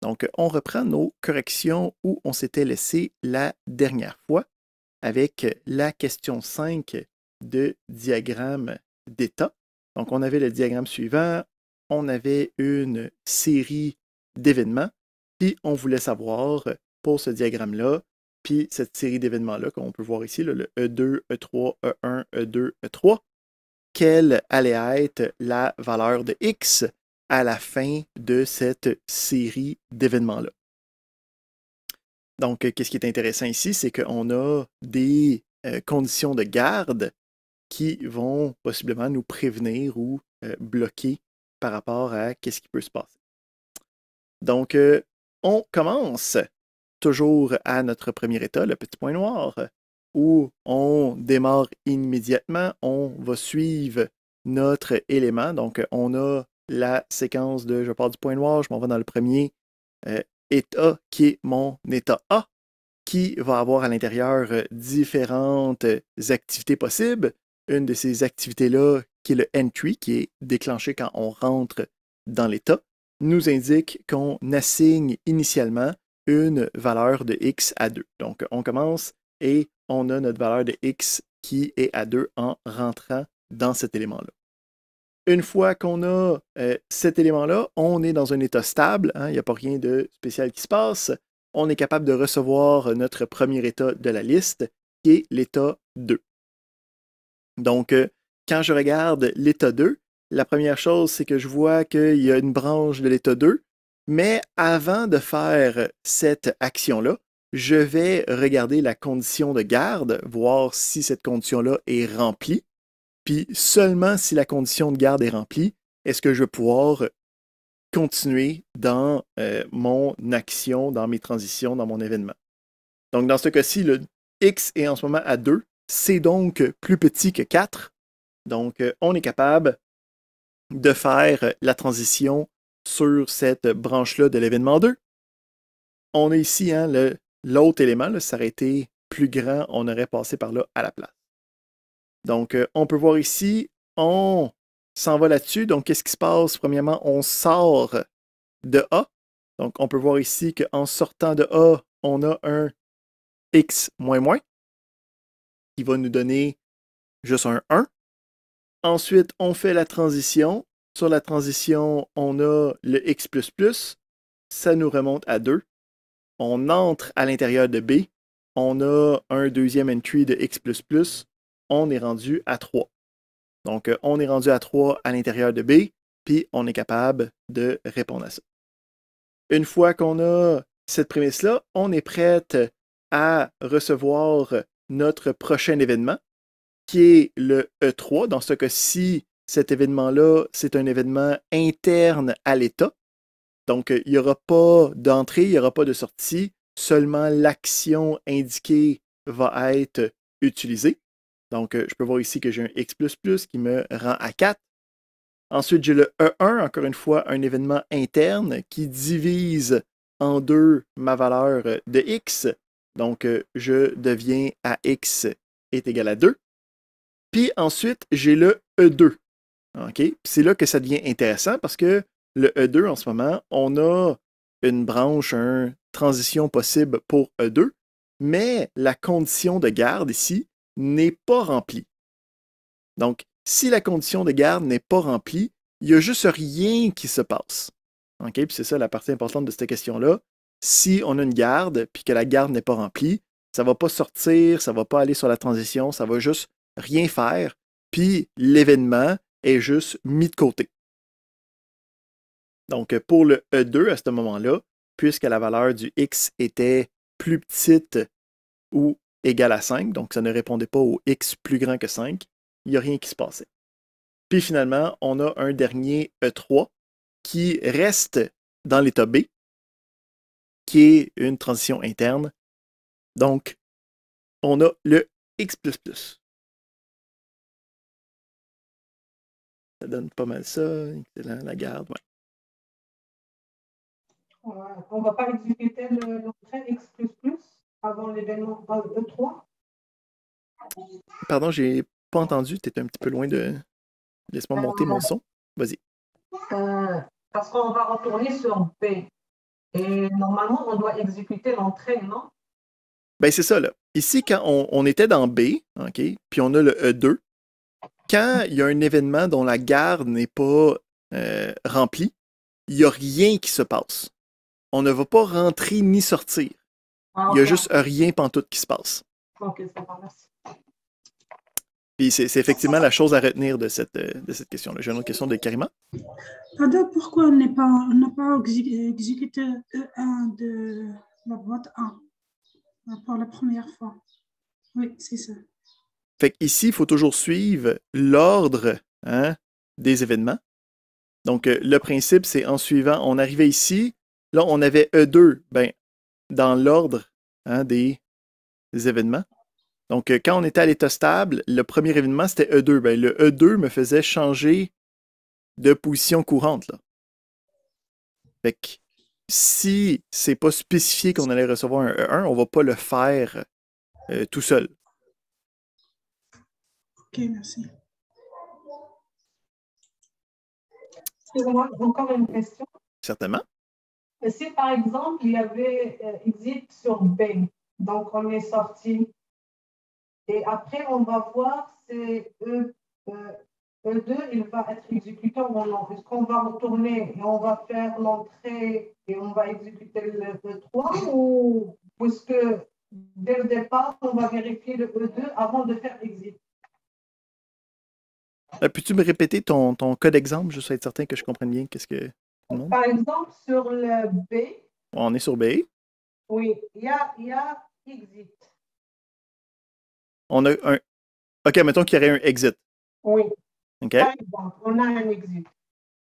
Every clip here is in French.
Donc, on reprend nos corrections où on s'était laissé la dernière fois avec la question 5 de diagramme d'état. Donc, on avait le diagramme suivant, on avait une série d'événements, puis on voulait savoir pour ce diagramme-là, puis cette série d'événements-là, qu'on peut voir ici, le E2, E3, E1, E2, E3, quelle allait être la valeur de X à la fin de cette série d'événements-là. Donc, qu'est-ce qui est intéressant ici, c'est qu'on a des conditions de garde qui vont possiblement nous prévenir ou bloquer par rapport à qu'est-ce qui peut se passer. Donc, on commence toujours à notre premier état, le petit point noir, où on démarre immédiatement, on va suivre notre élément. Donc, on a la séquence de je pars du point noir, je m'en vais dans le premier état qui est mon état A, qui va avoir à l'intérieur différentes activités possibles. Une de ces activités-là, qui est le entry, qui est déclenché quand on rentre dans l'état, nous indique qu'on assigne initialement une valeur de x à 2. Donc, on commence et on a notre valeur de x qui est à 2 en rentrant dans cet élément-là. Une fois qu'on a cet élément-là, on est dans un état stable, il n'y a pas rien de spécial qui se passe. On est capable de recevoir notre premier état de la liste, qui est l'état 2. Donc, quand je regarde l'état 2, la première chose, c'est que je vois qu'il y a une branche de l'état 2, mais avant de faire cette action-là, je vais regarder la condition de garde, voir si cette condition-là est remplie. Puis seulement si la condition de garde est remplie, est-ce que je vais pouvoir continuer dans mon action, dans mes transitions, dans mon événement. Donc dans ce cas-ci, le x est en ce moment à 2, c'est donc plus petit que 4. Donc on est capable de faire la transition sur cette branche-là de l'événement 2. On a ici l'autre élément, là, ça aurait été plus grand, on aurait passé par là à la place. Donc, on peut voir ici, on s'en va là-dessus. Donc, qu'est-ce qui se passe? Premièrement, on sort de A. Donc, on peut voir ici qu'en sortant de A, on a un X qui va nous donner juste un 1. Ensuite, on fait la transition. Sur la transition, on a le X++. Ça nous remonte à 2. On entre à l'intérieur de B. On a un deuxième entry de X++. On est rendu à 3. Donc, on est rendu à 3 à l'intérieur de B, puis on est capable de répondre à ça. Une fois qu'on a cette prémisse-là, on est prête à recevoir notre prochain événement, qui est le E3. Dans ce cas-ci, cet événement-là, c'est un événement interne à l'État. Donc, il n'y aura pas d'entrée, il n'y aura pas de sortie, seulement l'action indiquée va être utilisée. Donc, je peux voir ici que j'ai un X++ qui me rend à 4. Ensuite, j'ai le E1, encore une fois, un événement interne qui divise en deux ma valeur de X. Donc, je deviens à X est égal à 2. Puis ensuite, j'ai le E2. OK? C'est là que ça devient intéressant parce que le E2, en ce moment, on a une branche, une transition possible pour E2, mais la condition de garde ici n'est pas remplie. Donc, si la condition de garde n'est pas remplie, il n'y a juste rien qui se passe. OK? Puis c'est ça la partie importante de cette question-là. Si on a une garde, puis que la garde n'est pas remplie, ça ne va pas sortir, ça ne va pas aller sur la transition, ça va juste rien faire, puis l'événement est juste mis de côté. Donc, pour le E2, à ce moment-là, puisque la valeur du X était plus petite ou égale à 5, donc ça ne répondait pas au X plus grand que 5, il n'y a rien qui se passait. Puis finalement, on a un dernier E3 qui reste dans l'état B, qui est une transition interne. Donc, on a le X++. Ça donne pas mal ça. Excellent, la garde, ouais. On ne va pas exécuter l'entrée X++ avant l'événement E3? Pardon, j'ai pas entendu. Tu étais un petit peu loin de... Laisse-moi monter mon son. Vas-y. Parce qu'on va retourner sur B. Et normalement, on doit exécuter l'entrée, non? Ben, c'est ça, là. Ici, quand on était dans B, OK, puis on a le E2, quand il y a un événement dont la garde n'est pas remplie, il n'y a rien qui se passe. On ne va pas rentrer ni sortir. Ah, Il y a ok, juste rien pantoute qui se passe. ok, ça va, merci. Puis c'est effectivement la chose à retenir de cette question-là. J'ai une autre question de Karima. Pardon, pourquoi on n'a pas exécuté E1 de la boîte 1 pour la première fois? Oui, c'est ça. Fait qu'ici, il faut toujours suivre l'ordre des événements. Donc, le principe, c'est en suivant, on arrivait ici, là, on avait E2, ben, dans l'ordre des événements. Donc, quand on était à l'état stable, le premier événement, c'était E2. Ben, le E2 me faisait changer de position courante, là. Fait que si c'est pas spécifié qu'on allait recevoir un E1, on va pas le faire tout seul. Ok, merci. Excusez-moi, encore une question. Certainement. Si par exemple, il y avait exit sur B, donc on est sorti, et après on va voir si E2, il va être exécuté ou non. Est-ce qu'on va retourner et on va faire l'entrée et on va exécuter le E3 ou puisque dès le départ, on va vérifier le E2 avant de faire exit? Peux-tu me répéter ton cas d'exemple, juste pour être certain que je comprenne bien qu'est-ce que tout le monde? Par exemple, sur le B, On est sur B. oui, il y a exit. On a un. OK, mettons qu'il y aurait un exit. Oui, OK? par exemple, on a un exit.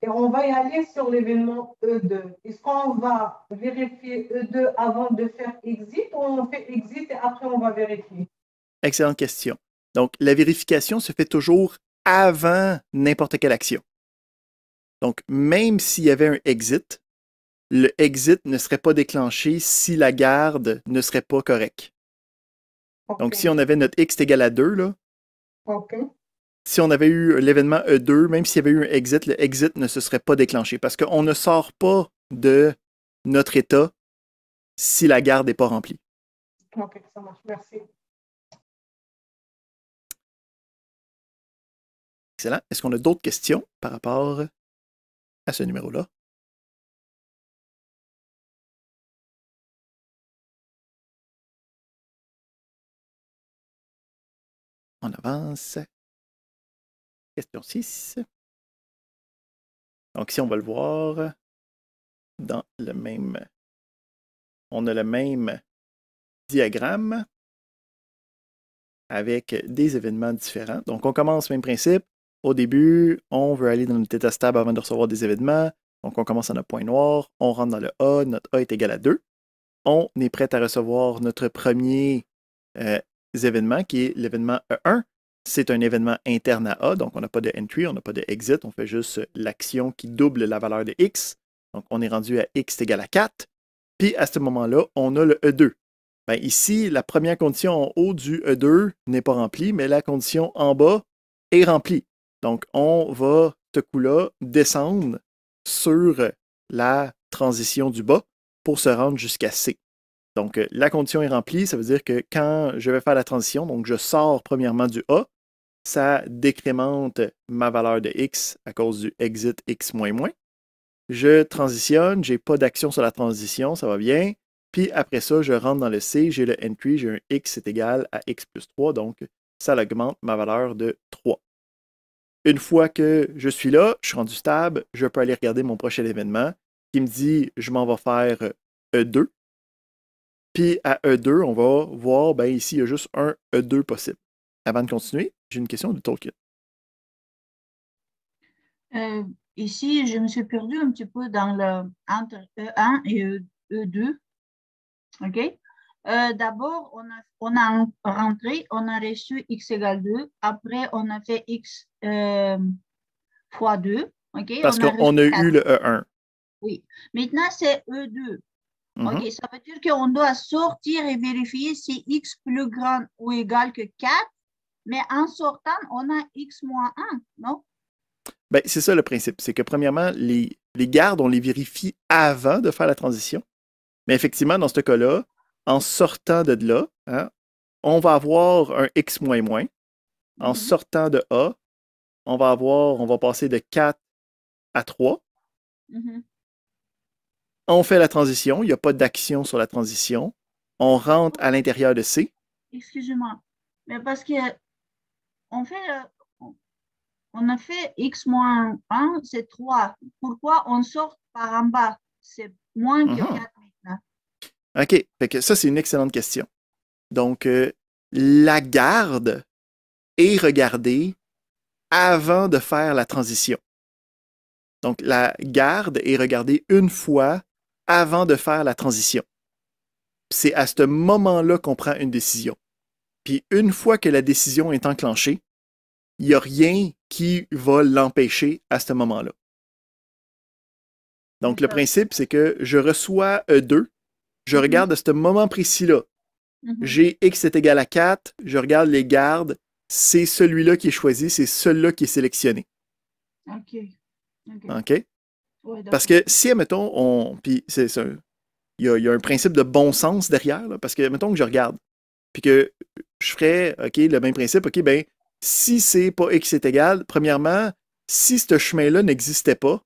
Et on va y aller sur l'événement E2. Est-ce qu'on va vérifier E2 avant de faire exit ou on fait exit et après on va vérifier? Excellente question. Donc, la vérification se fait toujours avant n'importe quelle action. Donc, même s'il y avait un exit, le exit ne serait pas déclenché si la garde ne serait pas correcte. Okay. Donc, si on avait notre X égal à 2, là, okay. Si on avait eu l'événement E2, même s'il y avait eu un exit, le exit ne se serait pas déclenché parce qu'on ne sort pas de notre état si la garde n'est pas remplie. Ok, ça marche. Merci. Excellent. Est-ce qu'on a d'autres questions par rapport à ce numéro-là? On avance. Question 6. Donc, si on va le voir dans le même... On a le même diagramme avec des événements différents. Donc, on commence même principe. Au début, on veut aller dans notre état stable avant de recevoir des événements. Donc, on commence à notre point noir, on rentre dans le A, notre A est égal à 2. On est prêt à recevoir notre premier événement, qui est l'événement E1. C'est un événement interne à A, donc on n'a pas de entry, on n'a pas de exit, on fait juste l'action qui double la valeur de X. Donc, on est rendu à X égal à 4. Puis, à ce moment-là, on a le E2. Ben, ici, la première condition en haut du E2 n'est pas remplie, mais la condition en bas est remplie. Donc, on va, ce coup-là, descendre sur la transition du bas pour se rendre jusqu'à C. Donc, la condition est remplie, ça veut dire que quand je vais faire la transition, donc je sors premièrement du A, ça décrémente ma valeur de X à cause du exit X moins. Je transitionne, je n'ai pas d'action sur la transition, ça va bien. Puis après ça, je rentre dans le C, j'ai le entry, j'ai un X est égal à X plus 3, donc ça augmente ma valeur de 3. Une fois que je suis là, je suis rendu stable, je peux aller regarder mon prochain événement qui me dit je m'en vais faire E2. Puis à E2, on va voir, ben ici, il y a juste un E2 possible. Avant de continuer, j'ai une question de Tolkien. Ici, je me suis perdue un petit peu dans le entre E1 et E2. OK? D'abord, on a rentré, on a reçu X égale 2. Après, on a fait X fois 2. OK? Parce qu'on a eu le E1. Oui. Maintenant, c'est E2. OK, ça veut dire qu'on doit sortir et vérifier si X plus grand ou égal que 4, mais en sortant, on a X moins 1, non? Ben, c'est ça le principe. C'est que premièrement, les gardes, on les vérifie avant de faire la transition. Mais effectivement, dans ce cas-là, en sortant de là, hein, on va avoir un x moins moins. En sortant de A, on va passer de 4 à 3. On fait la transition, il n'y a pas d'action sur la transition. On rentre à l'intérieur de C. Excusez-moi, mais parce que on a fait x moins 1, c'est 3. Pourquoi on sort par en bas? C'est moins que 4 maintenant. OK, fait que ça, c'est une excellente question. Donc, la garde est regardée avant de faire la transition. Donc, la garde est regardée une fois avant de faire la transition. C'est à ce moment-là qu'on prend une décision. Puis une fois que la décision est enclenchée, il n'y a rien qui va l'empêcher à ce moment-là. Donc, le principe, c'est que je reçois E2, je regarde à ce moment précis-là. J'ai X est égal à 4, je regarde les gardes, c'est celui-là qui est choisi, c'est celui-là qui est sélectionné. OK. OK? Ouais, parce que si, admettons, puis il y a un principe de bon sens derrière, là, parce que, mettons que je regarde, puis que je ferais, OK, le même principe, OK, ben, si c'est pas X est égal, premièrement, si ce chemin-là n'existait pas,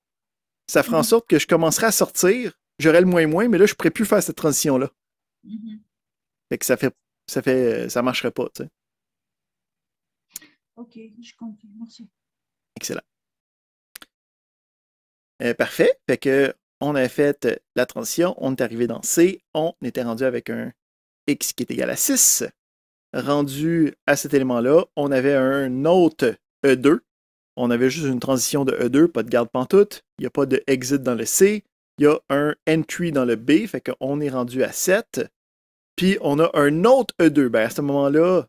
ça ferait en sorte que je commencerais à sortir, j'aurais le moins, mais là, je ne pourrais plus faire cette transition-là. Fait que ça marcherait pas, tu sais. OK, je comprends. Merci. Excellent. Parfait. Fait que on a fait la transition, on est arrivé dans C, on était rendu avec un X qui est égal à 6. Rendu à cet élément-là, on avait un autre E2. On avait juste une transition de E2, pas de garde pantoute. Il n'y a pas de exit dans le C. Il y a un entry dans le B, fait qu'on est rendu à 7. Puis on a un autre E2. Ben, à ce moment-là,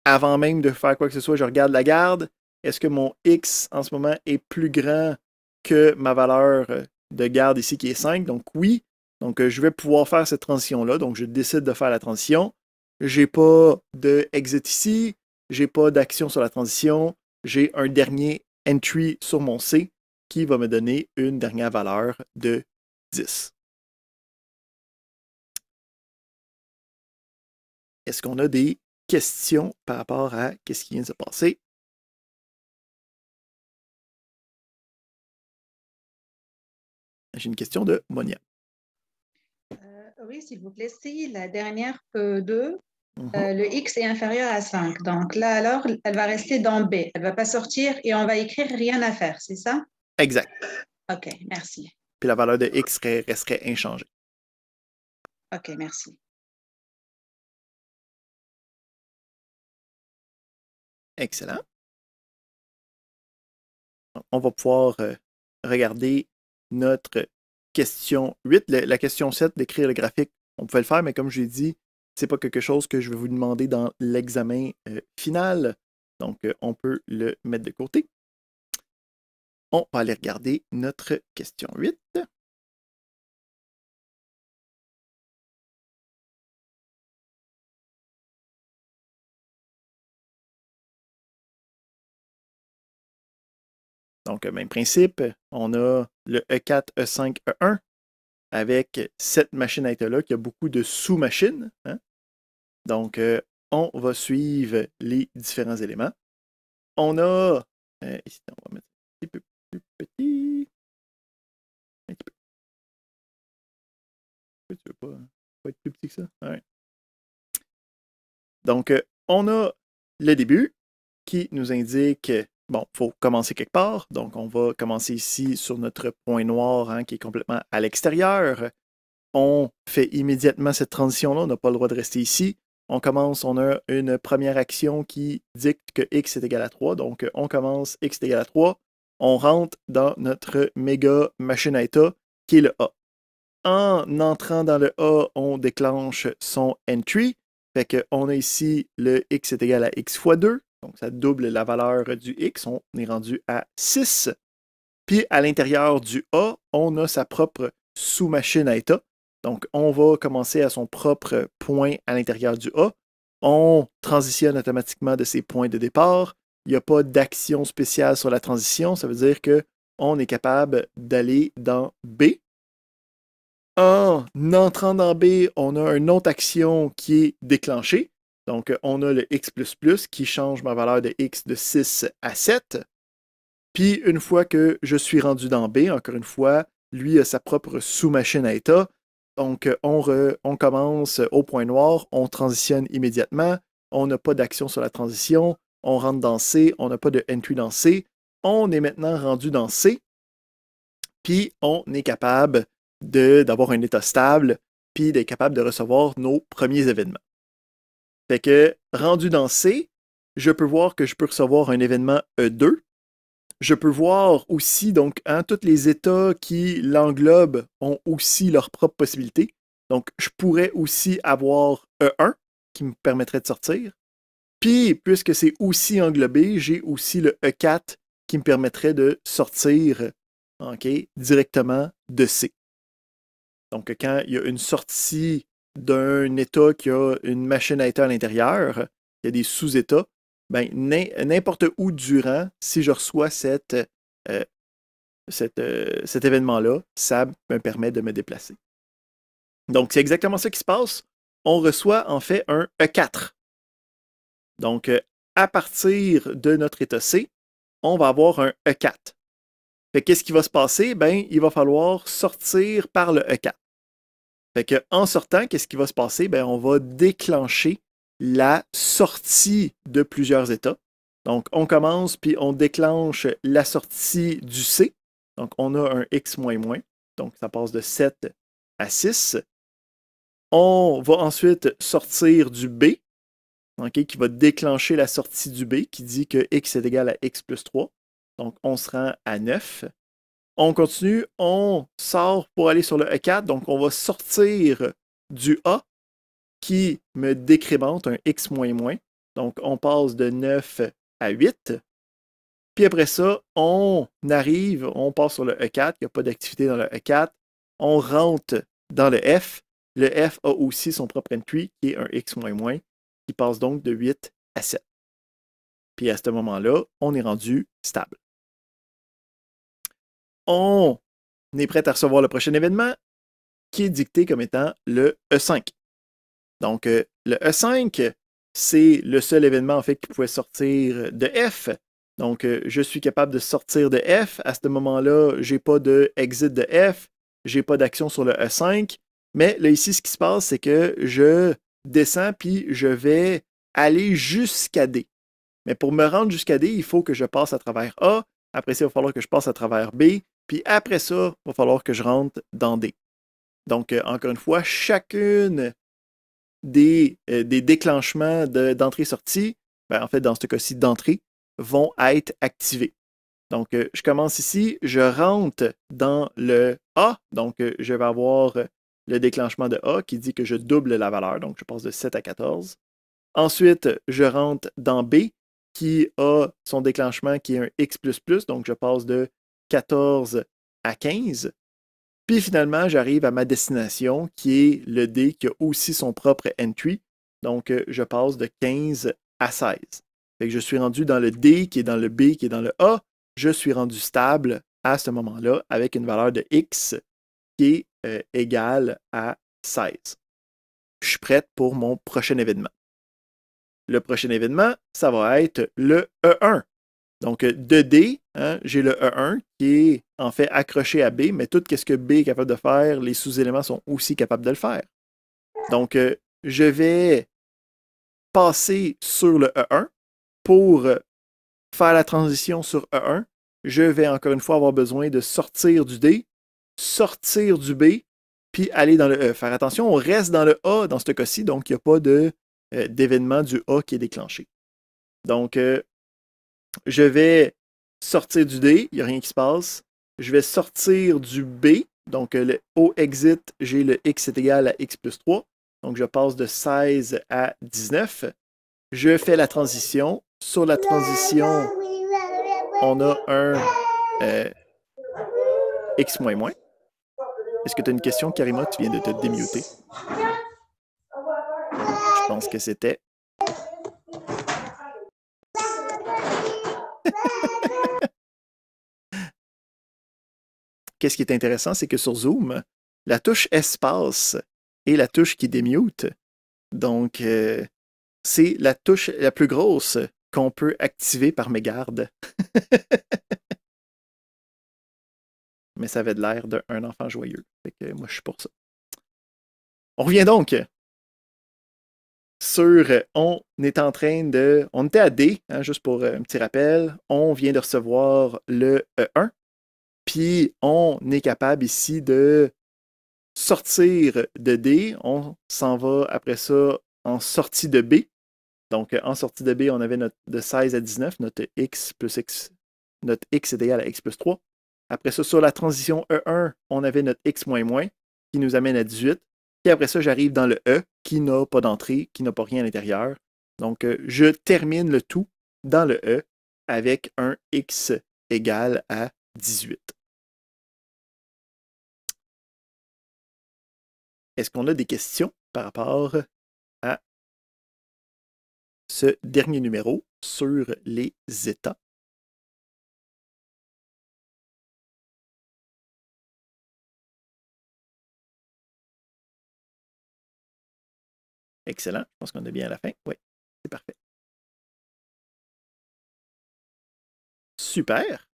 avant même de faire quoi que ce soit, je regarde la garde. Est-ce que mon X en ce moment est plus grand que ma valeur de garde ici qui est 5? Donc oui. Donc je vais pouvoir faire cette transition-là. Donc je décide de faire la transition. J'ai pas de exit ici. J'ai pas d'action sur la transition. J'ai un dernier entry sur mon C qui va me donner une dernière valeur de 10. Est-ce qu'on a des questions par rapport à ce qui vient de se passer? J'ai une question de Monia. Oui, s'il vous plaît. Si la dernière E2, le X est inférieur à 5, donc là, alors, elle va rester dans B. Elle ne va pas sortir et on va écrire rien à faire, c'est ça? Exact. OK, merci. Puis la valeur de X resterait inchangée. OK, merci. Excellent. On va pouvoir regarder notre question 8. La question 7, d'écrire le graphique, on pouvait le faire, mais comme je l'ai dit, ce n'est pas quelque chose que je vais vous demander dans l'examen final. Donc, on peut le mettre de côté. On va aller regarder notre question 8. Donc, même principe, on a le E4, E5, E1 avec cette machine à état-là qui a beaucoup de sous-machines. Hein? Donc, on va suivre les différents éléments. On a, ici, on va mettre un petit peu plus petit. Un petit peu. Tu veux pas être plus petit que ça? Ouais. Donc, on a le début qui nous indique, bon, il faut commencer quelque part. Donc, on va commencer ici sur notre point noir hein, qui est complètement à l'extérieur. On fait immédiatement cette transition-là. On n'a pas le droit de rester ici. On commence, on a une première action qui dicte que x est égal à 3. Donc, on commence x est égal à 3. On rentre dans notre méga machine à état qui est le A. En entrant dans le A, on déclenche son entry. Fait qu'on a ici le x est égal à x fois 2. Donc, ça double la valeur du x. On est rendu à 6. Puis, à l'intérieur du A, on a sa propre sous-machine à état. Donc, on va commencer à son propre point à l'intérieur du A. On transitionne automatiquement de ses points de départ. Il n'y a pas d'action spéciale sur la transition. Ça veut dire qu'on est capable d'aller dans B. En entrant dans B, on a une autre action qui est déclenchée. Donc, on a le x++ qui change ma valeur de x de 6 à 7. Puis, une fois que je suis rendu dans B, encore une fois, lui a sa propre sous-machine à état. Donc, on commence au point noir, on transitionne immédiatement. On n'a pas d'action sur la transition. On rentre dans C, on n'a pas de entry dans C. On est maintenant rendu dans C. Puis, on est capable d'avoir un état stable, puis d'être capable de recevoir nos premiers événements. Fait que, rendu dans C, je peux voir que je peux recevoir un événement E2. Je peux voir aussi, donc, tous les états qui l'englobent ont aussi leurs propres possibilités. Donc, je pourrais aussi avoir E1 qui me permettrait de sortir. Puis, puisque c'est aussi englobé, j'ai aussi le E4 qui me permettrait de sortir directement de C. Donc, quand il y a une sortie d'un état qui a une machine à état à l'intérieur, il y a des sous-états, ben, n'importe où durant, si je reçois cet événement-là, ça me permet de me déplacer. Donc, c'est exactement ça qui se passe. On reçoit en fait un E4. Donc, à partir de notre état C, on va avoir un E4. Fait qu'est-ce qui va se passer? Ben, il va falloir sortir par le E4. Fait que, en sortant, qu'est-ce qui va se passer? Ben, on va déclencher la sortie de plusieurs états. Donc, on commence, puis on déclenche la sortie du C. Donc, on a un X moins. Donc, ça passe de 7 à 6. On va ensuite sortir du B, qui va déclencher la sortie du B, qui dit que X est égal à X plus 3. Donc, on se rend à 9. On continue, on sort pour aller sur le E4. Donc, on va sortir du A, qui me décrémente un X moins. Donc, on passe de 9 à 8. Puis après ça, on arrive, on passe sur le E4. Il n'y a pas d'activité dans le E4. On rentre dans le F. Le F a aussi son propre entry, qui est un X moins, qui passe donc de 8 à 7. Puis à ce moment-là, on est rendu stable. On est prêt à recevoir le prochain événement, qui est dicté comme étant le E5. Donc, le E5, c'est le seul événement en fait qui pouvait sortir de F. Donc, je suis capable de sortir de F. À ce moment-là, je n'ai pas de exit de F, je n'ai pas d'action sur le E5. Mais là, ici, ce qui se passe, c'est que je descends puis je vais aller jusqu'à D. Mais pour me rendre jusqu'à D, il faut que je passe à travers A. Après ça, il va falloir que je passe à travers B. Puis après ça, il va falloir que je rentre dans D. Donc, encore une fois, chacune des déclenchements d'entrée-sortie, ben, en fait, dans ce cas-ci, d'entrée, vont être activés. Donc, je commence ici, je rentre dans le A. Donc, je vais avoir le déclenchement de A qui dit que je double la valeur. Donc, je passe de 7 à 14. Ensuite, je rentre dans B qui a son déclenchement qui est un X++. Donc, je passe de 14 à 15. Puis finalement, j'arrive à ma destination qui est le D qui a aussi son propre entry. Donc, je passe de 15 à 16. Fait que je suis rendu dans le D qui est dans le B qui est dans le A. Je suis rendu stable à ce moment-là avec une valeur de X qui est égale à 16. Je suis prête pour mon prochain événement. Le prochain événement, ça va être le E1. Donc, de D, j'ai le E1 qui est en fait accroché à B, mais tout ce que B est capable de faire, les sous-éléments sont aussi capables de le faire. Donc, je vais passer sur le E1 pour faire la transition sur E1. Je vais encore une fois avoir besoin de sortir du D, sortir du B, puis aller dans le E. Faire attention, on reste dans le A dans ce cas-ci, donc il n'y a pas d'événement du A qui est déclenché. Donc, je vais sortir du D, il n'y a rien qui se passe. Je vais sortir du B, donc le au exit, j'ai le X est égal à X plus 3. Donc, je passe de 16 à 19. Je fais la transition. Sur la transition, on a un X moins. Est-ce que tu as une question, Karima? Tu viens de te démuter. Je pense que c'était. Qu'est-ce qui est intéressant, c'est que sur Zoom, la touche espace est la touche qui démute. Donc, c'est la touche la plus grosse qu'on peut activer par mégarde. Mais ça avait de l'air d'un enfant joyeux. Fait que moi, je suis pour ça. On revient donc sur, on est en train de, on était à D, hein, juste pour un petit rappel, on vient de recevoir le E1, puis on est capable ici de sortir de D, on s'en va après ça en sortie de B. Donc en sortie de B, on avait notre de 16 à 19, notre x plus x, notre x est égal à x plus 3. Après ça, sur la transition E1, on avait notre x moins moins, qui nous amène à 18. Puis après ça, j'arrive dans le E, qui n'a pas d'entrée, qui n'a pas rien à l'intérieur. Donc, je termine le tout dans le E avec un x égal à 18. Est-ce qu'on a des questions par rapport à ce dernier numéro sur les états? Excellent. Je pense qu'on est bien à la fin. Oui, c'est parfait. Super.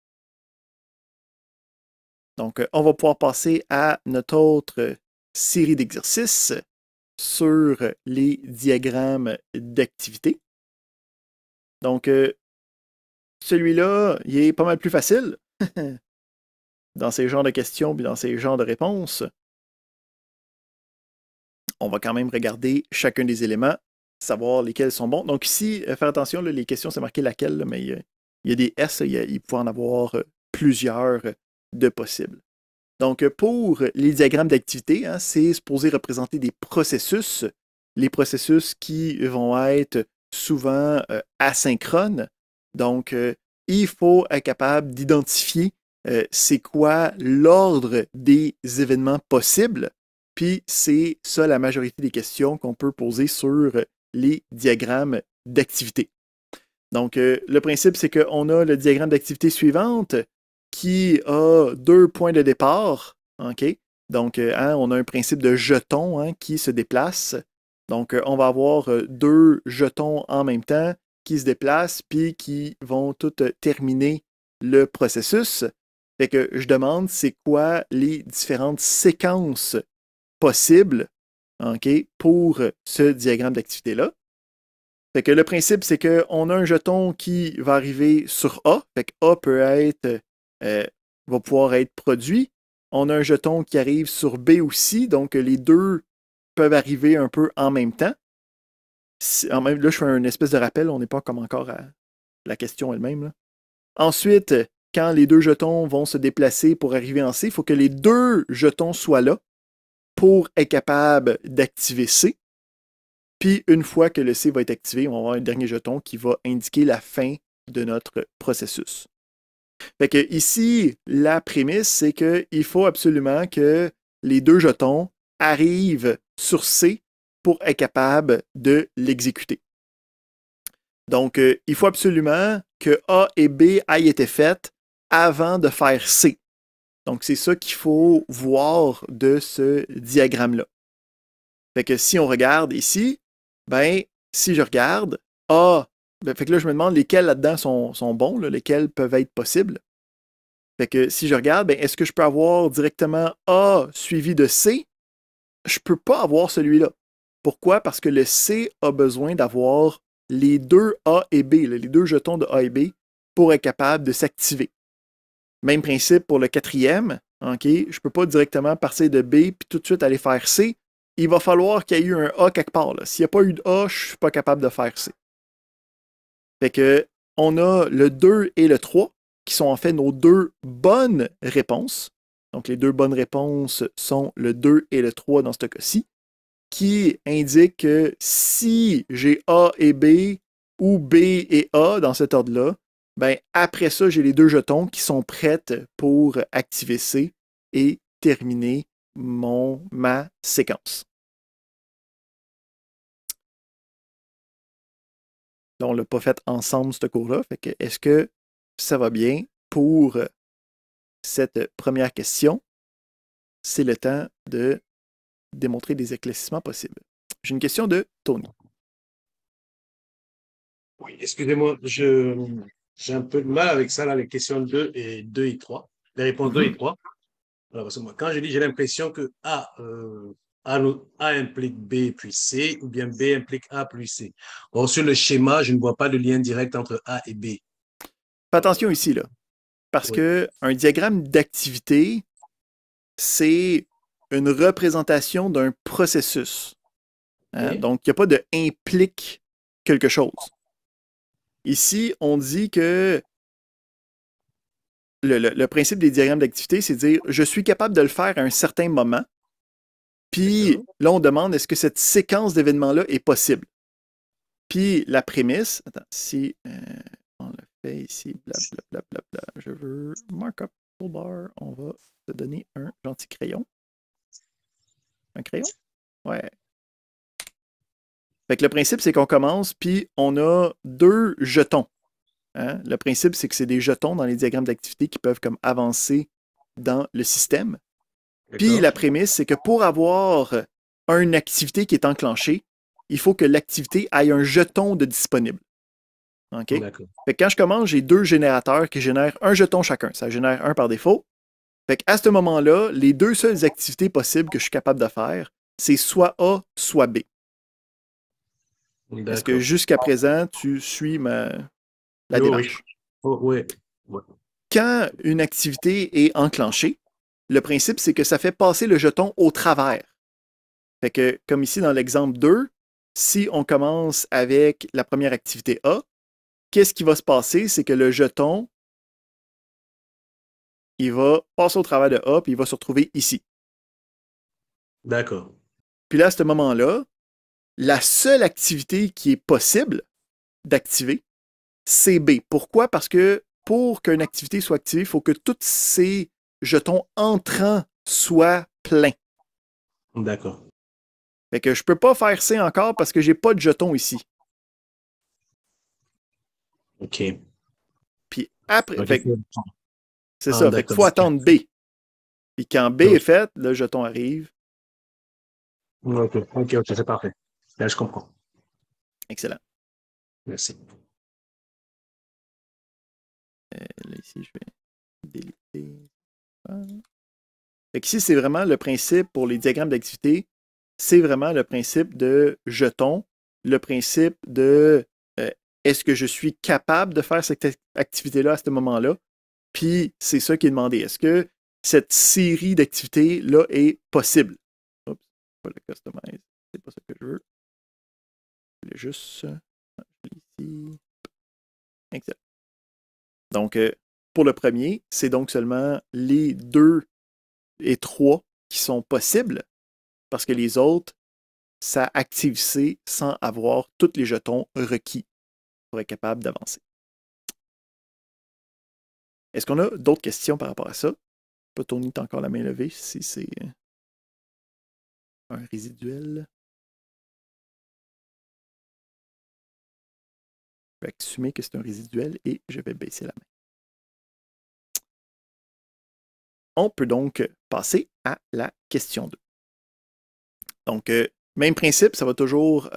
Donc, on va pouvoir passer à notre autre série d'exercices sur les diagrammes d'activité. Donc, celui-là, il est pas mal plus facile dans ces genres de questions et dans ces genres de réponses. On va quand même regarder chacun des éléments, savoir lesquels sont bons. Donc ici, faire attention, là, les questions, c'est marqué laquelle, là, mais il y a des S, il peut en avoir plusieurs de possibles. Donc pour les diagrammes d'activité, hein, c'est supposé représenter des processus, les processus qui vont être souvent asynchrones. Donc, il faut être capable d'identifier c'est quoi l'ordre des événements possibles. Puis c'est ça la majorité des questions qu'on peut poser sur les diagrammes d'activité. Donc, le principe, c'est qu'on a le diagramme d'activité suivante qui a 2 points de départ. OK? Donc, hein, on a un principe de jeton hein, qui se déplace. Donc, on va avoir 2 jetons en même temps qui se déplacent puis qui vont tous terminer le processus. Fait que je demande c'est quoi les différentes séquences possibles okay, pour ce diagramme d'activité-là. Fait que le principe, c'est qu'on a un jeton qui va arriver sur A. Fait que A peut être, va pouvoir être produit. On a un jeton qui arrive sur B aussi. Donc, les deux peuvent arriver un peu en même temps. Là, je fais une espèce de rappel. On n'est pas comme encore à la question elle-même. Là. Ensuite, quand les deux jetons vont se déplacer pour arriver en C, il faut que les deux jetons soient là pour être capable d'activer C. Puis, une fois que le C va être activé, on va avoir un dernier jeton qui va indiquer la fin de notre processus. Fait que ici, la prémisse, c'est qu'il faut absolument que les deux jetons arrivent sur C pour être capable de l'exécuter. Donc, il faut absolument que A et B aient été faites avant de faire C. Donc, c'est ça qu'il faut voir de ce diagramme-là. Fait que si on regarde ici, ben, si je regarde, A, ben, fait que là, je me demande lesquels là-dedans sont bons, là, lesquels peuvent être possibles. Fait que si je regarde, ben, est-ce que je peux avoir directement A suivi de C? Je ne peux pas avoir celui-là. Pourquoi? Parce que le C a besoin d'avoir les deux A et B, là, les deux jetons de A et B, pour être capable de s'activer. Même principe pour le quatrième. Okay? Je ne peux pas directement passer de B puis tout de suite aller faire C. Il va falloir qu'il y ait eu un A quelque part. S'il n'y a pas eu de A, je ne suis pas capable de faire C. Fait que on a le 2 et le 3 qui sont en fait nos deux bonnes réponses. Donc les deux bonnes réponses sont le 2 et le 3 dans ce cas-ci, qui indiquent que si j'ai A et B ou B et A dans cet ordre-là, ben après ça, j'ai les deux jetons qui sont prêts pour activer C et terminer ma séquence. Là, on ne l'a pas fait ensemble, ce cours-là. Fait que est-ce que ça va bien pour cette première question? c'est le temps de démontrer des éclaircissements possibles. J'ai une question de Tony. Oui, excusez-moi, j'ai un peu de mal avec ça, là, les questions 2 et 3, les réponses 2 et 3. Alors, parce que moi, quand je dis, j'ai l'impression que A implique B puis C, ou bien B implique A plus C. Or, sur le schéma, je ne vois pas de lien direct entre A et B. Fais attention ici, là. Parce Oui. que un diagramme d'activité, c'est une représentation d'un processus. Hein? Oui. Donc, il n'y a pas de implique quelque chose. Ici, on dit que le principe des diagrammes d'activité, c'est de dire je suis capable de le faire à un certain moment. Puis Excellent. là, on demande est-ce que cette séquence d'événements-là est possible. Puis la prémisse, attends, si on le fait ici, blablabla, je veux markup toolbar, on va te donner un gentil crayon. Un crayon? Ouais. Fait que le principe, c'est qu'on commence, puis on a 2 jetons. Hein? Le principe, c'est que c'est des jetons dans les diagrammes d'activité qui peuvent comme avancer dans le système. Puis la prémisse, c'est que pour avoir une activité qui est enclenchée, il faut que l'activité ait un jeton de disponible. OK? Fait que quand je commence, j'ai 2 générateurs qui génèrent un jeton chacun. Ça génère un par défaut. Fait qu'à ce moment-là, les 2 seules activités possibles que je suis capable de faire, c'est soit A, soit B. Est-ce que jusqu'à présent, tu suis la démarche? Oui. Quand une activité est enclenchée, le principe, c'est que ça fait passer le jeton au travers. Fait que, comme ici dans l'exemple 2, si on commence avec la première activité A, qu'est-ce qui va se passer? C'est que le jeton, il va passer au travers de A, puis il va se retrouver ici. D'accord. Puis là, à ce moment-là, la seule activité qui est possible d'activer, c'est B. Pourquoi? Parce que pour qu'une activité soit activée, il faut que tous ces jetons entrants soient pleins. D'accord. Fait que je ne peux pas faire C encore parce que je n'ai pas de jetons ici. OK. Puis après, Okay. c'est ça. Fait qu'il faut attendre B. Puis quand B est fait, le jeton arrive. OK, c'est parfait. Là, je comprends. Excellent. Merci. Là, ici, je vais déliter. Fait qu'ici, c'est vraiment le principe pour les diagrammes d'activité. C'est vraiment le principe de jeton, le principe de est-ce que je suis capable de faire cette activité-là à ce moment-là? Puis c'est ça qui est demandé. Est-ce que cette série d'activités-là est possible? Oups, pas le customize. C'est pas ça que je veux. Je voulais juste ici. Excellent. Donc, pour le premier, c'est donc seulement les 2 et 3 qui sont possibles parce que les autres, ça active C sans avoir tous les jetons requis pour être capable d'avancer. Est-ce qu'on a d'autres questions par rapport à ça? Pas Tony, t'as encore la main levée si c'est un résiduel. Je vais assumer que c'est un résiduel et je vais baisser la main. On peut donc passer à la question 2. Donc, même principe, ça va toujours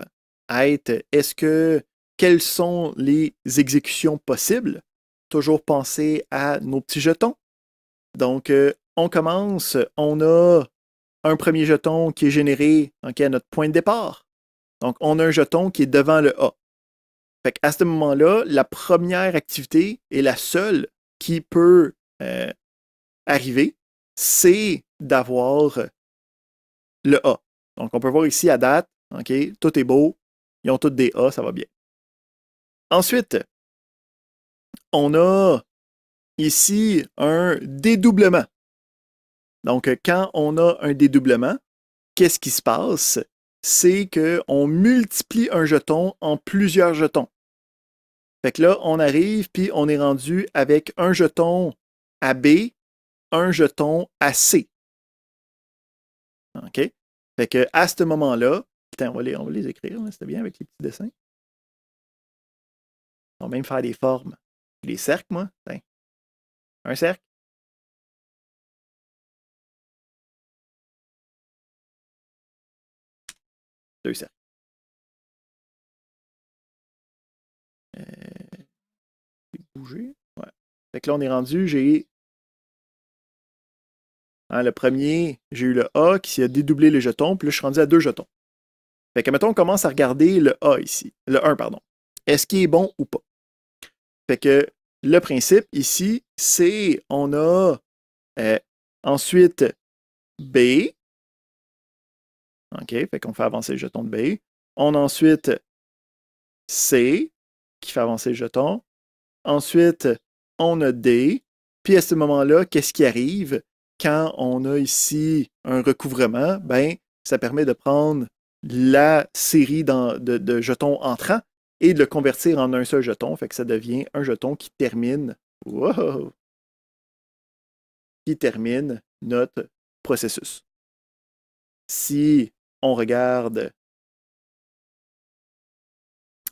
être quelles sont les exécutions possibles? Toujours penser à nos petits jetons. Donc, on commence, on a un premier jeton qui est généré à notre point de départ. Donc, on a un jeton qui est devant le A. Fait qu'à ce moment-là, la première activité et la seule qui peut arriver, c'est d'avoir le A. Donc, on peut voir ici à date, OK, tout est beau, ils ont tous des A, ça va bien. Ensuite, on a ici un dédoublement. Donc, quand on a un dédoublement, qu'est-ce qui se passe? C'est qu'on multiplie un jeton en plusieurs jetons. Fait que là, on arrive, puis on est rendu avec un jeton à B, un jeton à C. OK? Fait que à ce moment-là, on va les écrire, c'était bien avec les petits dessins. On va même faire des formes. Les cercles, moi. Tiens. Un cercle. 2 cercles. Bouger. Ouais. Fait que là, on est rendu, j'ai... Hein, le premier, j'ai eu le A qui a dédoublé les jetons, puis là, je suis rendu à 2 jetons. Fait que, mettons, on commence à regarder le A ici. Le 1, pardon. Est-ce qu'il est bon ou pas? Fait que le principe ici, c'est on a ensuite B. OK, fait qu'on fait avancer le jeton de B. On a ensuite C qui fait avancer le jeton. Ensuite, on a D. Puis à ce moment-là, qu'est-ce qui arrive? Quand on a ici un recouvrement, ben, ça permet de prendre la série de jetons entrants et de le convertir en un seul jeton. Fait que ça devient un jeton qui termine, wow, qui termine notre processus. Si on regarde,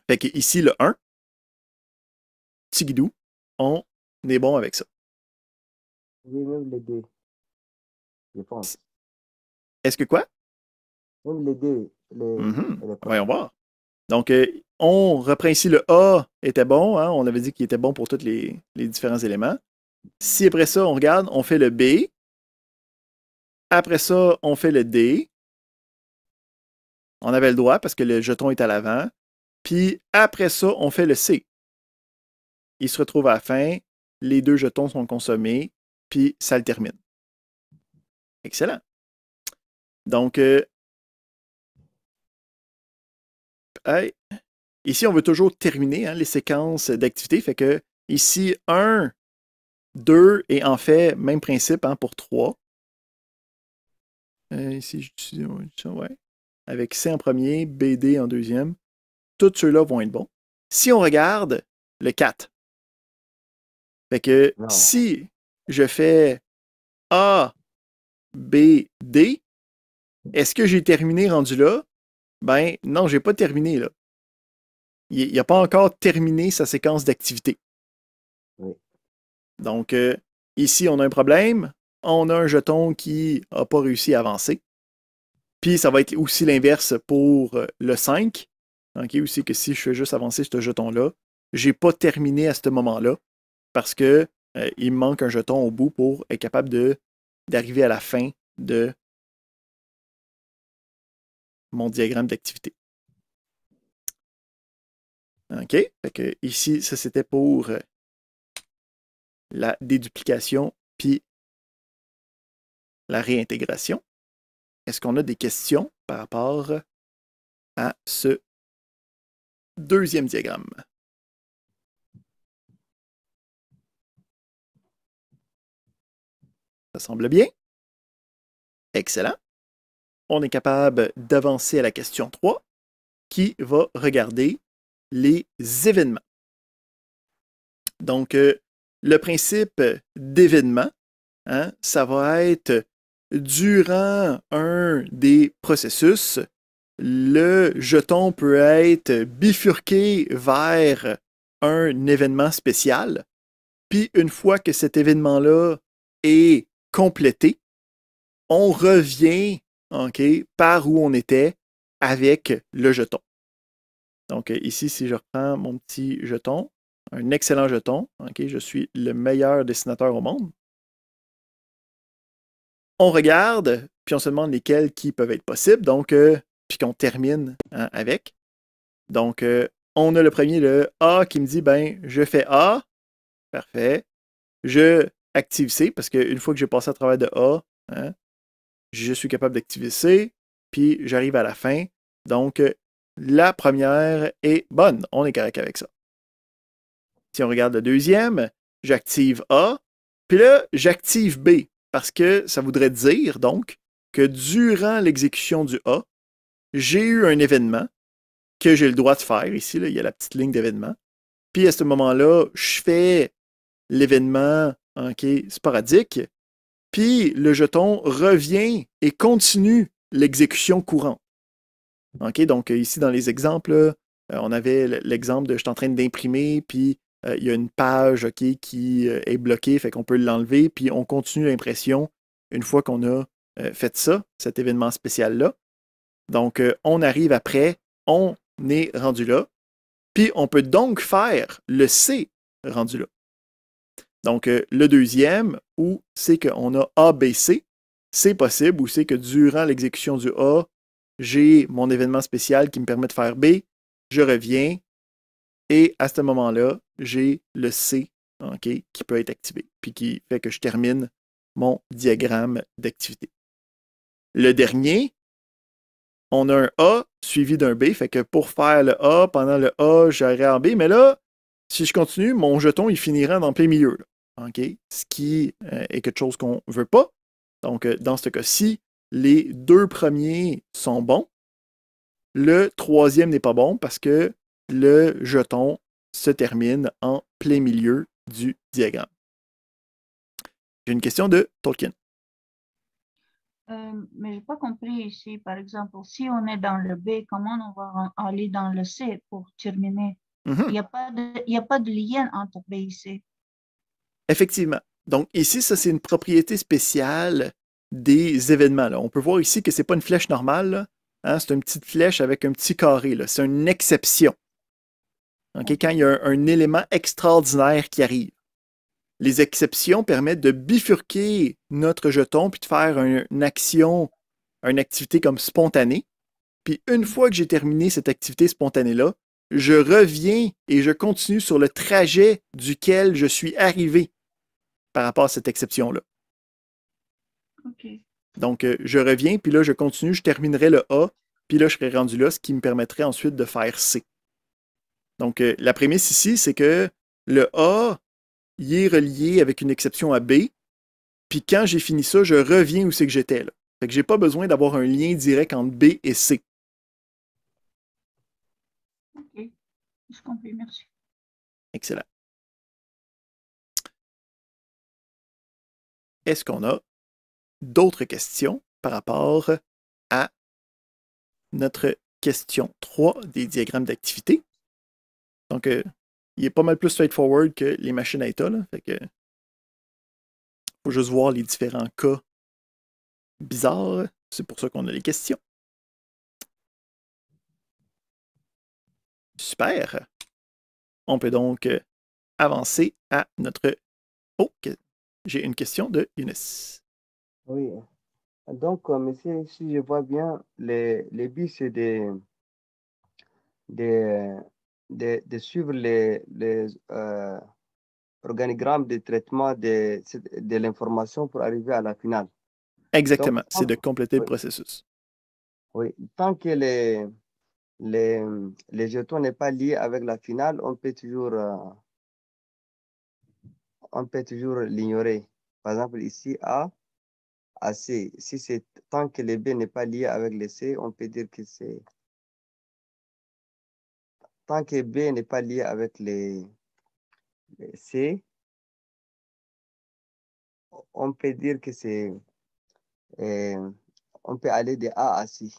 fait que ici le 1, Tigidou, on est bon avec ça. Oui, même les deux, je pense. Est-ce que quoi? Même les deux. Voyons voir. Donc, on reprend ici le A était bon. Hein? On avait dit qu'il était bon pour tous les différents éléments. Si après ça, on regarde, on fait le B. Après ça, on fait le D. On avait le droit parce que le jeton est à l'avant. Puis après ça, on fait le C. Il se retrouve à la fin. Les 2 jetons sont consommés. Puis ça le termine. Excellent. Donc, ici, on veut toujours terminer les séquences d'activités. Fait que ici, 1, 2 et en fait, même principe pour 3. Ici, j'utilise ça, ouais. Avec C en premier, BD en deuxième. Tous ceux-là vont être bons. Si on regarde le 4, fait que si je fais A, B, D, est-ce que j'ai terminé rendu là? Ben non, j'ai pas terminé là. Il n'a pas encore terminé sa séquence d'activité. Oui. Donc, ici, on a un problème. On a un jeton qui n'a pas réussi à avancer. Puis, ça va être aussi l'inverse pour le 5. OK, aussi que si je fais juste avancer ce jeton-là, je n'ai pas terminé à ce moment-là parce que il me manque un jeton au bout pour être capable d'arriver à la fin de mon diagramme d'activité. OK? Fait que ici, ça c'était pour la déduplication puis la réintégration. Est-ce qu'on a des questions par rapport à ce deuxième diagramme? Ça semble bien. Excellent. On est capable d'avancer à la question 3 qui va regarder les événements. Donc, le principe d'événement, ça va être durant un des processus, le jeton peut être bifurqué vers un événement spécial. Puis, une fois que cet événement-là est complété, on revient par où on était avec le jeton. Donc, ici, si je reprends mon petit jeton, un excellent jeton, je suis le meilleur dessinateur au monde. On regarde, puis on se demande lesquels qui peuvent être possibles, donc, puis qu'on termine avec. Donc, on a le premier, le A, qui me dit, ben, je fais A, parfait. Je active C, parce qu'une fois que j'ai passé à travers de A, je suis capable d'activer C, puis j'arrive à la fin. Donc, la première est bonne. On est correct avec ça. Si on regarde le deuxième, j'active A, puis là, j'active B, parce que ça voudrait dire, donc, que durant l'exécution du A, j'ai eu un événement que j'ai le droit de faire. Ici, là, il y a la petite ligne d'événement. Puis à ce moment-là, je fais l'événement sporadique, puis le jeton revient et continue l'exécution courante. Donc ici, dans les exemples, on avait l'exemple de je suis en train d'imprimer, puis il y a une page qui est bloquée, fait qu'on peut l'enlever, puis on continue l'impression une fois qu'on a fait ça, cet événement spécial-là. Donc, on arrive après, on est rendu là. Puis, on peut donc faire le C rendu là. Donc, le deuxième, où c'est qu'on a A, B, C, c'est possible, où c'est que durant l'exécution du A, j'ai mon événement spécial qui me permet de faire B, je reviens, et à ce moment-là, j'ai le C qui peut être activé, puis qui fait que je termine mon diagramme d'activité. Le dernier, on a un A suivi d'un B, fait que pour faire le A, pendant le A, j'aurai en B, mais là, si je continue, mon jeton, il finira dans plein milieu. Là, ce qui est quelque chose qu'on ne veut pas. Donc, dans ce cas-ci, les deux premiers sont bons. Le troisième n'est pas bon parce que le jeton se termine en plein milieu du diagramme. J'ai une question de Tolkien. Mais je n'ai pas compris ici, par exemple, si on est dans le B, comment on va aller dans le C pour terminer? Il n'y a pas de lien entre B et C. Effectivement. Donc ici, ça c'est une propriété spéciale des événements. Là. On peut voir ici que ce n'est pas une flèche normale. Hein? C'est une petite flèche avec un petit carré. C'est une exception. Quand il y a un élément extraordinaire qui arrive. Les exceptions permettent de bifurquer notre jeton puis de faire une action, une activité comme spontanée. Puis une fois que j'ai terminé cette activité spontanée-là, je reviens et je continue sur le trajet duquel je suis arrivé par rapport à cette exception-là. Okay. Donc, je reviens, puis là, je continue, je terminerai le A, puis là, je serai rendu là, ce qui me permettrait ensuite de faire C. Donc, la prémisse ici, c'est que le A, il est relié avec une exception à B, puis quand j'ai fini ça, je reviens où c'est que j'étais là. Fait que j'ai pas besoin d'avoir un lien direct entre B et C. OK. Je comprends, merci. Excellent. Est-ce qu'on a d'autres questions par rapport à notre question 3 des diagrammes d'activité? Donc, il est pas mal plus straightforward que les machines à état. Là. Fait que, faut juste voir les différents cas bizarres. C'est pour ça qu'on a les questions. Super. On peut donc avancer à notre... Oh, j'ai une question de Younes. Oui. Donc, monsieur, si je vois bien, les buts, c'est de suivre les organigrammes de traitement de l'information pour arriver à la finale. Exactement, Donc, c'est de compléter oui, le processus. Oui, tant que les jetons n'est pas lié avec la finale, on peut toujours l'ignorer. Par exemple, ici, A, C. Si c'est tant que le B n'est pas lié avec le C, on peut dire que c'est... Tant que B n'est pas lié avec les C, on peut dire que c'est... on peut aller de A à C.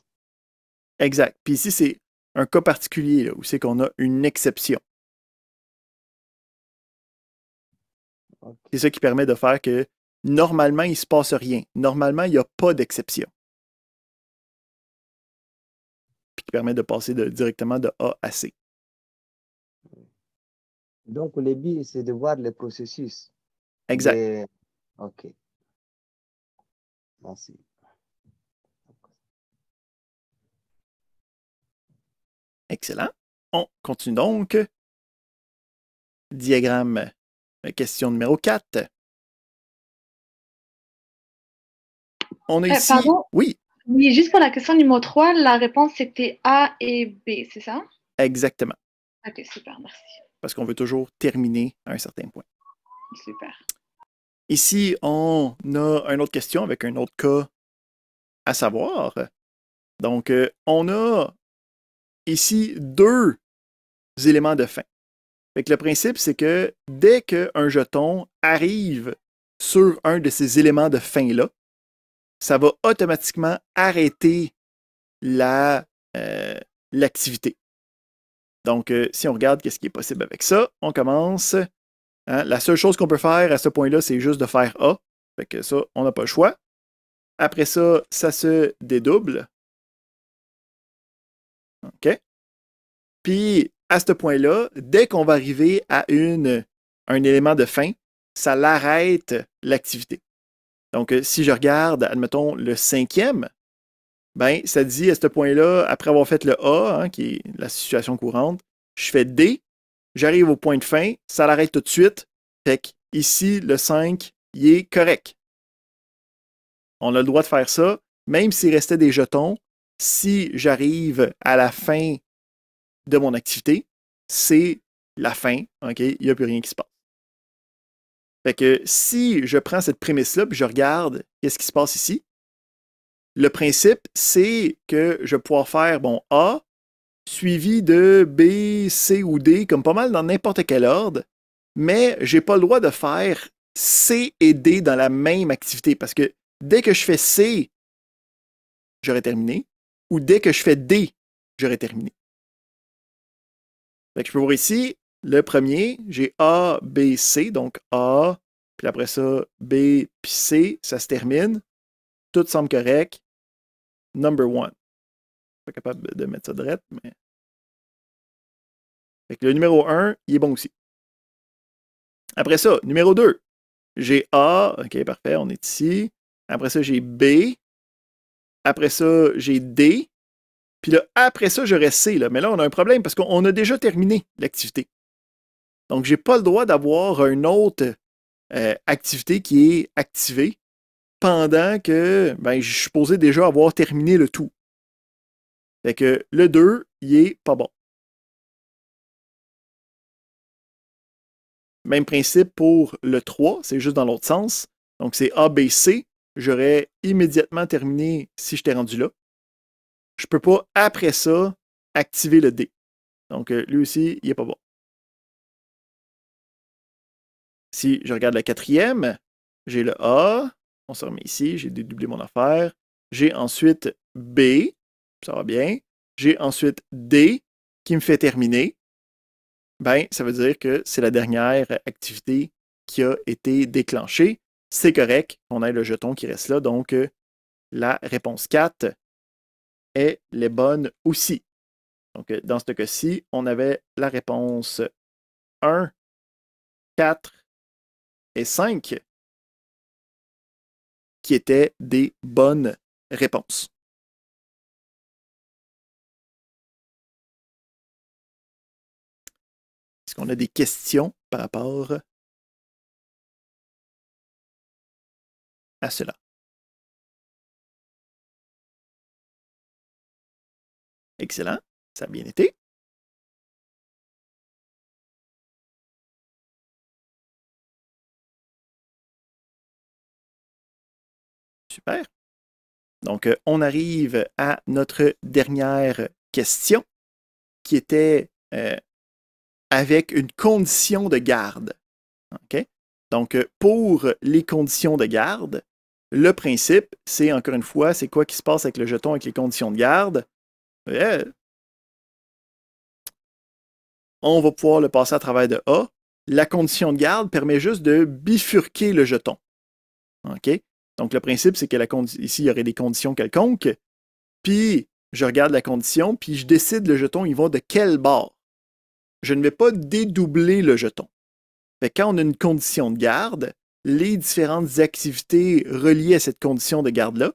Exact. Puis ici, c'est un cas particulier là, où c'est qu'on a une exception. Okay. C'est ça qui permet de faire que normalement, il ne se passe rien. Normalement, il n'y a pas d'exception. Puis qui permet de passer directement de A à C. Donc, le but, c'est de voir le processus. Exact. OK. Merci. Excellent. On continue donc. Diagramme, question numéro 4. On a ici... Pardon? Oui. Oui, juste pour la question numéro 3, la réponse c'était A et B, c'est ça? Exactement. Ok, super, merci. Parce qu'on veut toujours terminer à un certain point. Super. Ici, on a une autre question avec un autre cas à savoir. Donc, on a ici 2 éléments de fin. Fait que le principe, c'est que dès qu'un jeton arrive sur un de ces éléments de fin-là, ça va automatiquement arrêter l'activité. Donc, si on regarde qu'est-ce qui est possible avec ça, on commence. Hein, la seule chose qu'on peut faire à ce point-là, c'est juste de faire A. Fait que ça, on n'a pas le choix. Après ça, ça se dédouble. OK? Puis, à ce point-là, dès qu'on va arriver à un élément de fin, ça l'arrête l'activité. Donc, si je regarde, admettons, le 5e, ben, ça dit à ce point-là, après avoir fait le A, hein, qui est la situation courante, je fais D, j'arrive au point de fin, ça l'arrête tout de suite. Fait que ici, le 5, il est correct. On a le droit de faire ça, même s'il restait des jetons. Si j'arrive à la fin de mon activité, c'est la fin, OK? Il n'y a plus rien qui se passe. Fait que si je prends cette prémisse-là puis je regarde qu'est-ce qui se passe ici, le principe, c'est que je vais pouvoir faire, bon, A, suivi de B, C ou D, comme pas mal dans n'importe quel ordre, mais je n'ai pas le droit de faire C et D dans la même activité, parce que dès que je fais C, j'aurai terminé, ou dès que je fais D, j'aurai terminé. Fait que je peux voir ici, le premier, j'ai A, B, C, donc A, puis après ça, B, puis C, ça se termine. Tout semble correct. Number 1. Pas capable de mettre ça direct, mais. Fait que le numéro 1, il est bon aussi. Après ça, numéro 2, j'ai A, OK, parfait, on est ici. Après ça, j'ai B. Après ça, j'ai D. Puis là, après ça, j'aurais C. Là. Mais là, on a un problème parce qu'on a déjà terminé l'activité. Donc, je n'ai pas le droit d'avoir une autre activité qui est activée pendant que ben, je suis supposé déjà avoir terminé le tout. Fait que le 2, il est pas bon. Même principe pour le 3, c'est juste dans l'autre sens. Donc, c'est A, B, C. J'aurais immédiatement terminé si j'étais rendu là. Je ne peux pas, après ça, activer le D. Donc, lui aussi, il n'est pas bon. Si je regarde la 4e, j'ai le A. On se remet ici. J'ai dédoublé mon affaire. J'ai ensuite B. Ça va bien. J'ai ensuite D qui me fait terminer. Ben, ça veut dire que c'est la dernière activité qui a été déclenchée. C'est correct qu'on ait le jeton qui reste là. Donc, la réponse 4 est les bonnes aussi. Donc, dans ce cas-ci, on avait la réponse 1, 4 et 5 qui étaient des bonnes réponses. Est-ce qu'on a des questions par rapport à cela? Excellent. Ça a bien été. Super. Donc, on arrive à notre dernière question qui était avec une condition de garde. OK? Donc, pour les conditions de garde, le principe, c'est encore une fois, c'est quoi qui se passe avec le jeton avec les conditions de garde? On va pouvoir le passer à travers de A. La condition de garde permet juste de bifurquer le jeton. OK? Donc, le principe, c'est que ici, il y aurait des conditions quelconques. Puis, je regarde la condition, puis je décide le jeton, il va de quel bord. Je ne vais pas dédoubler le jeton. Fait que quand on a une condition de garde, les différentes activités reliées à cette condition de garde-là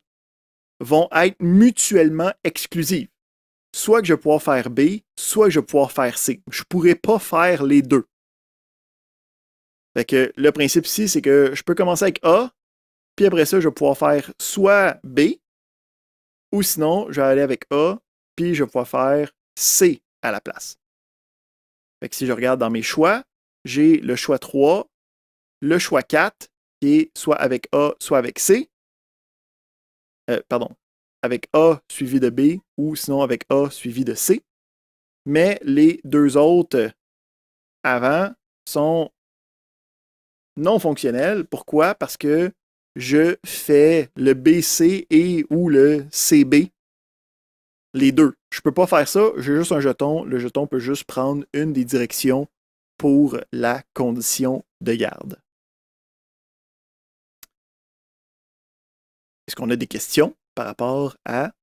vont être mutuellement exclusives. Soit que je vais pouvoir faire B, soit que je vais pouvoir faire C. Je ne pourrais pas faire les deux. Fait que le principe ici, c'est que je peux commencer avec A, puis après ça, je vais pouvoir faire soit B, ou sinon, je vais aller avec A, puis je vais pouvoir faire C à la place. Fait que si je regarde dans mes choix, j'ai le choix 3, le choix 4, qui est soit avec A, soit avec C. Avec A suivi de B, ou sinon avec A suivi de C. Mais les deux autres avant sont non fonctionnels. Pourquoi? Parce que je fais le BC et ou le CB. Les deux. Je ne peux pas faire ça, j'ai juste un jeton. Le jeton peut juste prendre une des directions pour la condition de garde. Est-ce qu'on a des questions par rapport à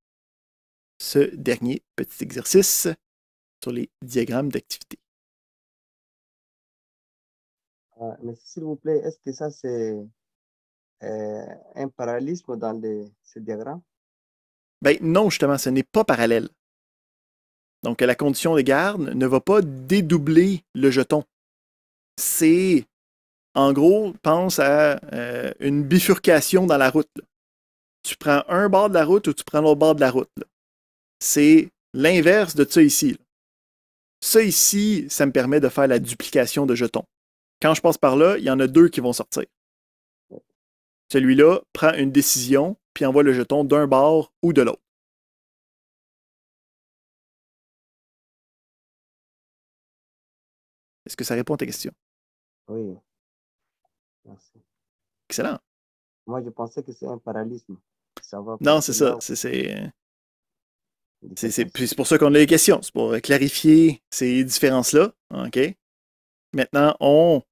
ce dernier petit exercice sur les diagrammes d'activité. Mais s'il vous plaît, est-ce que ça c'est un parallélisme dans ce diagramme? Ben non, justement, ce n'est pas parallèle. Donc, la condition de garde ne va pas dédoubler le jeton. C'est, en gros, pense à une bifurcation dans la route. Là. Tu prends un bord de la route ou tu prends l'autre bord de la route. C'est l'inverse de ça ici. Là. Ça ici, ça me permet de faire la duplication de jetons. Quand je passe par là, il y en a deux qui vont sortir. Celui-là prend une décision puis envoie le jeton d'un bord ou de l'autre. Est-ce que ça répond à ta question? Oui. Merci. Excellent. Moi, je pensais que c'est un parallélisme. Non, c'est ça. C'est pour ça qu'on a les questions. C'est pour clarifier ces différences-là. OK? Maintenant, on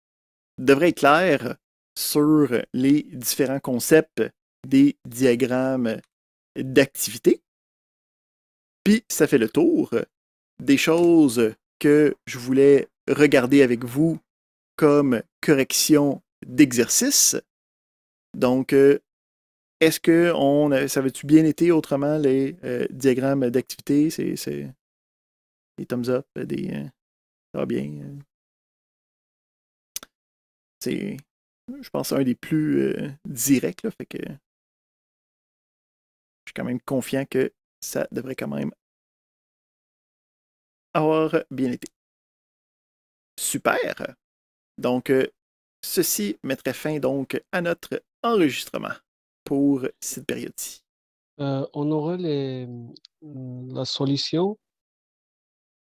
devrait être clair sur les différents concepts des diagrammes d'activité. Puis, ça fait le tour des choses que je voulais regarder avec vous comme correction d'exercice. Donc, est-ce que ça avait-tu bien été autrement les diagrammes d'activité? C'est des thumbs up, ça va bien. C'est, je pense, un des plus directs, là, fait que je suis quand même confiant que ça devrait quand même avoir bien été. Super! Donc, ceci mettrait fin donc à notre enregistrement pour cette période-ci. On aura la solution.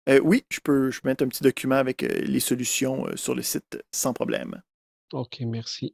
Oui, je peux mettre un petit document avec les solutions sur le site sans problème. OK, merci.